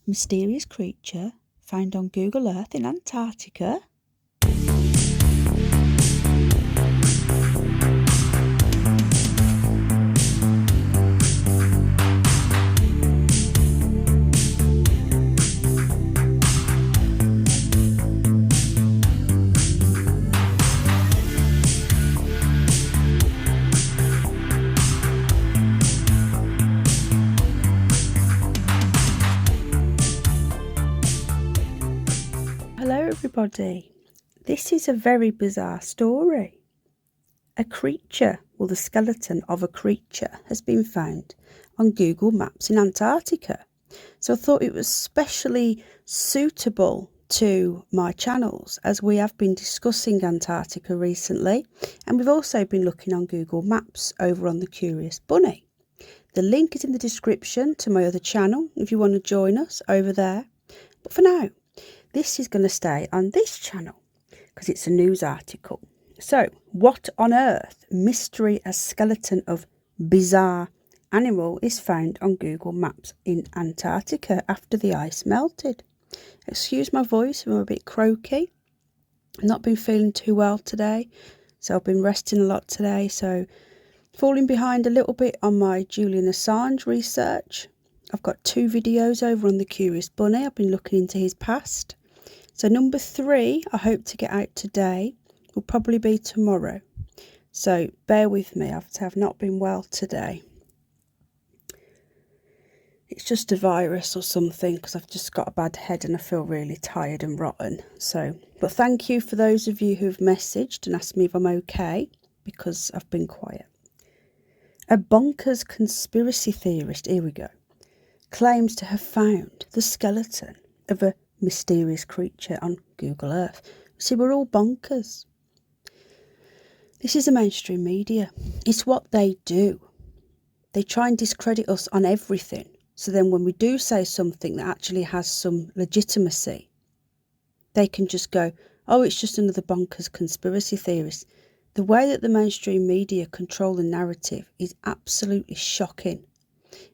mysterious creature found on Google Earth in Antarctica. Hello everybody, this is a very bizarre story. A creature, or the skeleton of a creature, has been found on Google Maps in Antarctica. So I thought it was specially suitable to my channels, as we have been discussing Antarctica recently, and we've also been looking on Google Maps over on the Curious Bunny. The link is in the description to my other channel if you want to join us over there. But for now, this is going to stay on this channel because it's a news article. So, what on earth mystery a skeleton of bizarre animal is found on Google Maps in Antarctica after the ice melted? Excuse my voice, I'm a bit croaky. I've not been feeling too well today, so I've been resting a lot today. So, falling behind a little bit on my Julian Assange research. I've got 2 videos over on the Curious Bunny. I've been looking into his past. So number 3, I hope to get out today, will probably be tomorrow. So bear with me, I've not been well today. It's just a virus or something, because I've just got a bad head and I feel really tired and rotten. So, but thank you for those of you who've messaged and asked me if I'm okay, because I've been quiet. A bonkers conspiracy theorist, here we go, claims to have found the skeleton of a mysterious creature on Google Earth. See, we're all bonkers. This is the mainstream media. It's what they do. They try and discredit us on everything. So then when we do say something that actually has some legitimacy, they can just go, oh, it's just another bonkers conspiracy theorist. The way that the mainstream media control the narrative is absolutely shocking.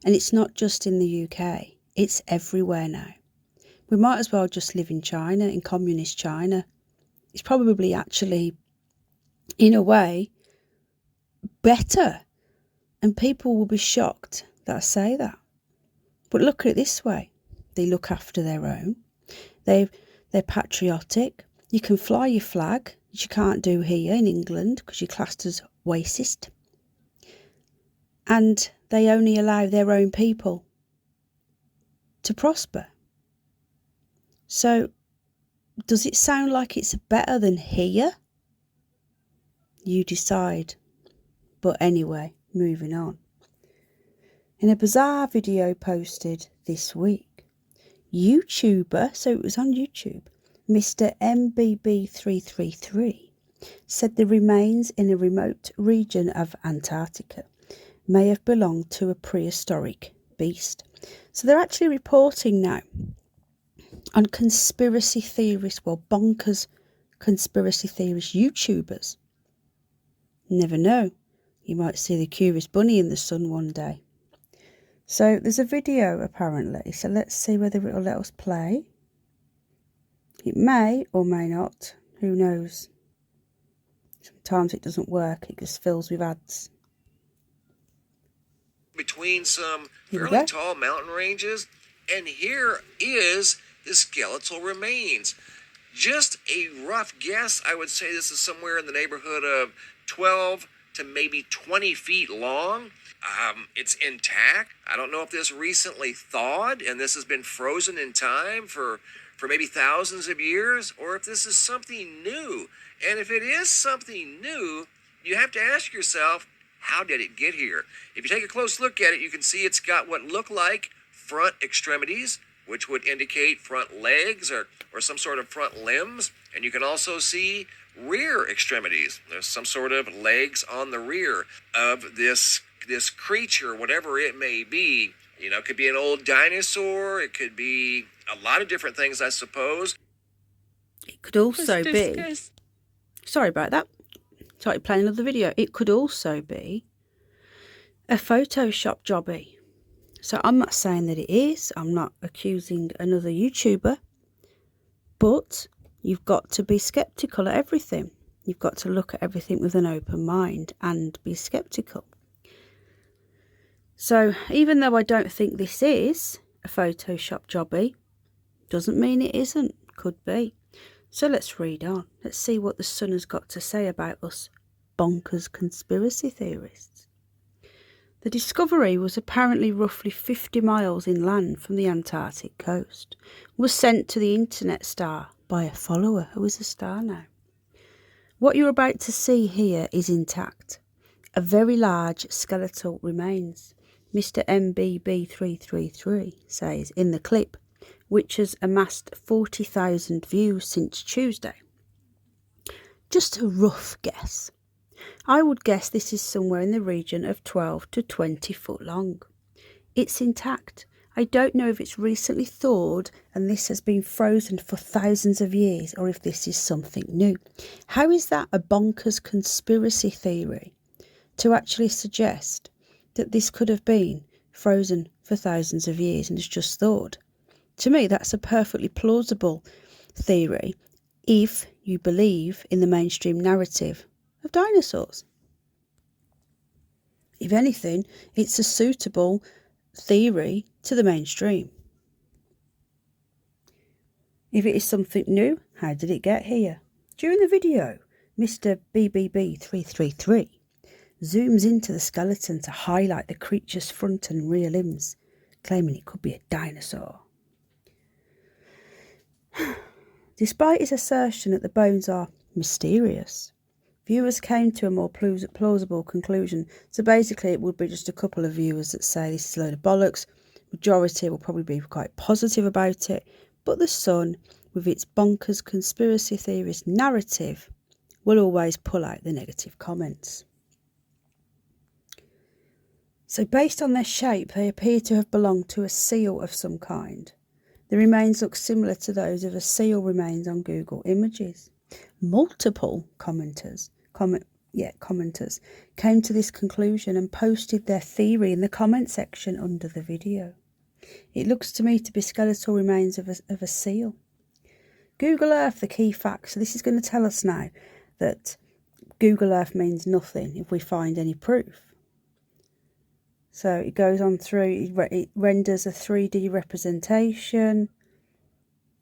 And it's not just in the UK. It's everywhere now. We might as well just live in China, in communist China. It's probably actually, in a way, better. And people will be shocked that I say that. But look at it this way. They look after their own. They're patriotic. You can fly your flag, which you can't do here in England because you're classed as racist. And they only allow their own people to prosper. So, does it sound like it's better than here? You decide. But anyway, moving on. In a bizarre video posted this week, YouTuber, so it was on YouTube, Mr. MBB333, said the remains in a remote region of Antarctica may have belonged to a prehistoric beast. So they're actually reporting now on conspiracy theorists, well, bonkers conspiracy theorist YouTubers. Never know, you might see the Curious Bunny in the sun one day. So there's a video apparently, so let's see whether it'll let us play. It may or may not, who knows. Sometimes it doesn't work, it just fills with ads. Between some fairly tall mountain ranges, and here is the skeletal remains. Just a rough guess, I would say this is somewhere in the neighborhood of 12 to maybe 20 feet long. It's intact. I don't know if this recently thawed and this has been frozen in time for maybe thousands of years, or if this is something new. And if it is something new, you have to ask yourself, how did it get here? If you take a close look at it, you can see it's got what look like front extremities, which would indicate front legs or some sort of front limbs. And you can also see rear extremities. There's some sort of legs on the rear of this creature, whatever it may be. You know, it could be an old dinosaur. It could be a lot of different things, I suppose. It could also be... Sorry about that. Started playing another video. It could also be a Photoshop jobby. So I'm not saying that it is. I'm not accusing another YouTuber. But you've got to be sceptical at everything. You've got to look at everything with an open mind and be sceptical. So even though I don't think this is a Photoshop jobby, doesn't mean it isn't. Could be. So let's read on. Let's see what the Sun has got to say about us bonkers conspiracy theorists. The discovery was apparently roughly 50 miles inland from the Antarctic coast. Was sent to the internet star by a follower who is a star now. What you're about to see here is intact. A very large skeletal remains. Mr. MBB333 says in the clip, which has amassed 40,000 views since Tuesday. Just a rough guess. I would guess this is somewhere in the region of 12 to 20 foot long. It's intact. I don't know if it's recently thawed and this has been frozen for thousands of years, or if this is something new. How is that a bonkers conspiracy theory to actually suggest that this could have been frozen for thousands of years and has just thawed? To me, that's a perfectly plausible theory if you believe in the mainstream narrative of dinosaurs. If anything, it's a suitable theory to the mainstream. If it is something new, how did it get here? During the video, Mr. BBB333 zooms into the skeleton to highlight the creature's front and rear limbs, claiming it could be a dinosaur. Despite his assertion that the bones are mysterious, viewers came to a more plausible conclusion. So basically it would be just a couple of viewers that say this is a load of bollocks. Majority will probably be quite positive about it. But the Sun, with its bonkers conspiracy theorist narrative, will always pull out the negative comments. So based on their shape, they appear to have belonged to a seal of some kind. The remains look similar to those of a seal remains on Google Images. Multiple commenters came to this conclusion and posted their theory in the comment section under the video. It looks to me to be skeletal remains of a seal. Google Earth, the key fact. So this is going to tell us now that Google Earth means nothing if we find any proof. So it goes on through, it renders a 3D representation.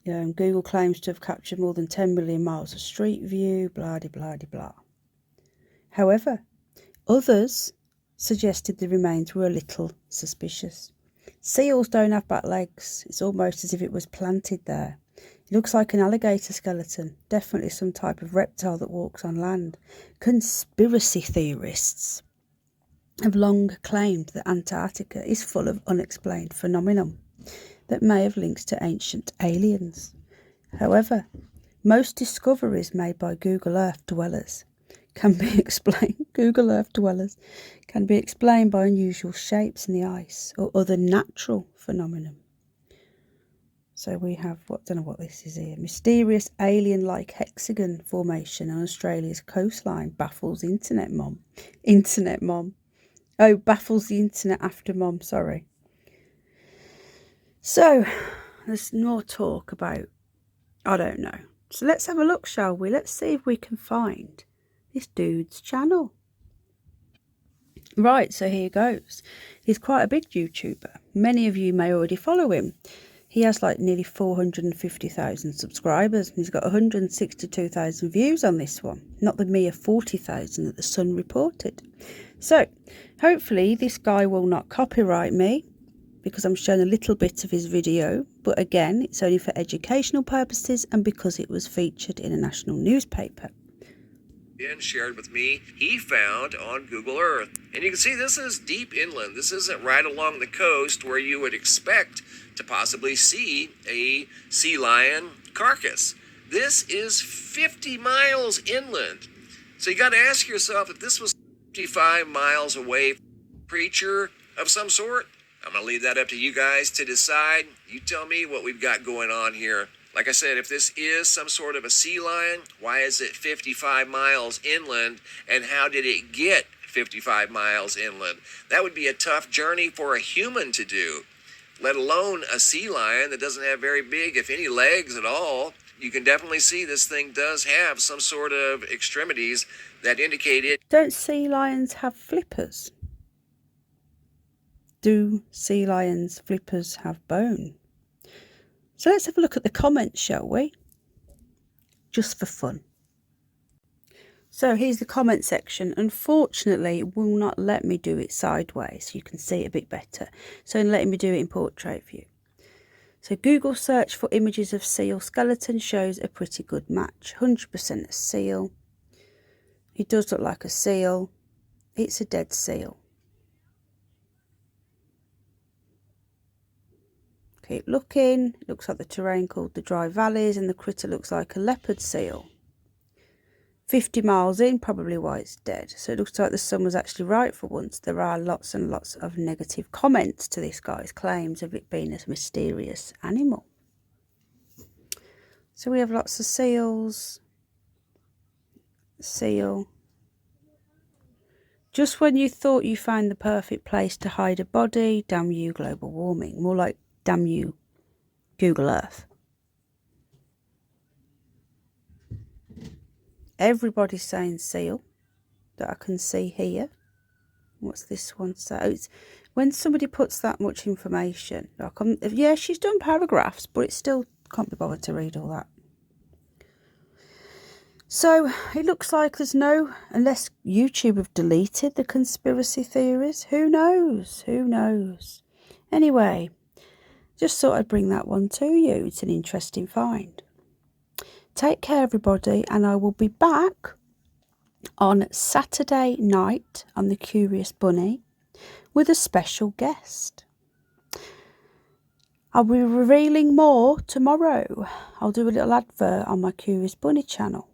Google claims to have captured more than 10 million miles of street view, blah, blah, blah, blah. However, others suggested the remains were a little suspicious. Seals don't have back legs. It's almost as if it was planted there. It looks like an alligator skeleton, definitely some type of reptile that walks on land. Conspiracy theorists have long claimed that Antarctica is full of unexplained phenomenon that may have links to ancient aliens. However, most discoveries made by Google Earth dwellers can be explained by unusual shapes in the ice or other natural phenomenon. So we have, don't know what this is here, mysterious alien-like hexagon formation on Australia's coastline baffles Internet Mom. Oh, baffles the internet after Mom, sorry. So, there's more talk about, I don't know. So let's have a look, shall we? Let's see if we can find this dude's channel. Right, so here goes. He's quite a big YouTuber. Many of you may already follow him. He has like nearly 450,000 subscribers. And he's got 162,000 views on this one. Not the mere 40,000 that the Sun reported. So, hopefully this guy will not copyright me, because I'm showing a little bit of his video, but again, it's only for educational purposes and because it was featured in a national newspaper. And shared with me, he found on Google Earth. And you can see this is deep inland. This isn't right along the coast where you would expect to possibly see a sea lion carcass. This is 50 miles inland. So you got to ask yourself if this was 55 miles away from a creature of some sort. I'm going to leave that up to you guys to decide. You tell me what we've got going on here. Like I said, if this is some sort of a sea lion, why is it 55 miles inland? And how did it get 55 miles inland. That would be a tough journey for a human to do, let alone a sea lion that doesn't have very big, if any, legs at all. You can definitely see this thing does have some sort of extremities that indicate it. Don't sea lions have flippers? Do sea lions' flippers have bone? So let's have a look at the comments, shall we? Just for fun. So here's the comment section. Unfortunately, it will not let me do it sideways so you can see it a bit better. So letting me do it in portrait view. So Google search for images of seal skeleton shows a pretty good match. 100% a seal. It does look like a seal. It's a dead seal. Keep looking. It looks like the terrain called the dry valleys, and the critter looks like a leopard seal. 50 miles in, probably why it's dead. So it looks like the sun was actually right for once. There are lots and lots of negative comments to this guy's claims of it being a mysterious animal. So we have lots of seals. Seal. Just when you thought you found the perfect place to hide a body, damn you global warming. More like damn you Google Earth. Everybody's saying seal that I can see here. What's this one say? Oh, it's when somebody puts that much information. Like yeah, she's done paragraphs, but it still can't be bothered to read all that. So it looks like there's no, unless YouTube have deleted the conspiracy theories. Who knows? Who knows? Anyway, just thought I'd bring that one to you. It's an interesting find. Take care, everybody, and I will be back on Saturday night on The Curious Bunny with a special guest. I'll be revealing more tomorrow. I'll do a little advert on my Curious Bunny channel.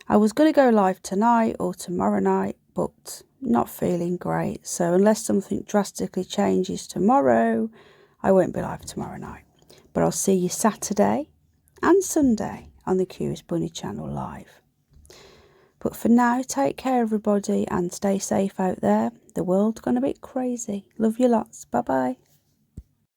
I was going to go live tonight or tomorrow night, but not feeling great. So unless something drastically changes tomorrow, I won't be live tomorrow night. But I'll see you Saturday and Sunday on the Curious Bunny channel live. But for now, take care, everybody, and stay safe out there. The world's gone a bit crazy. Love you lots. Bye-bye.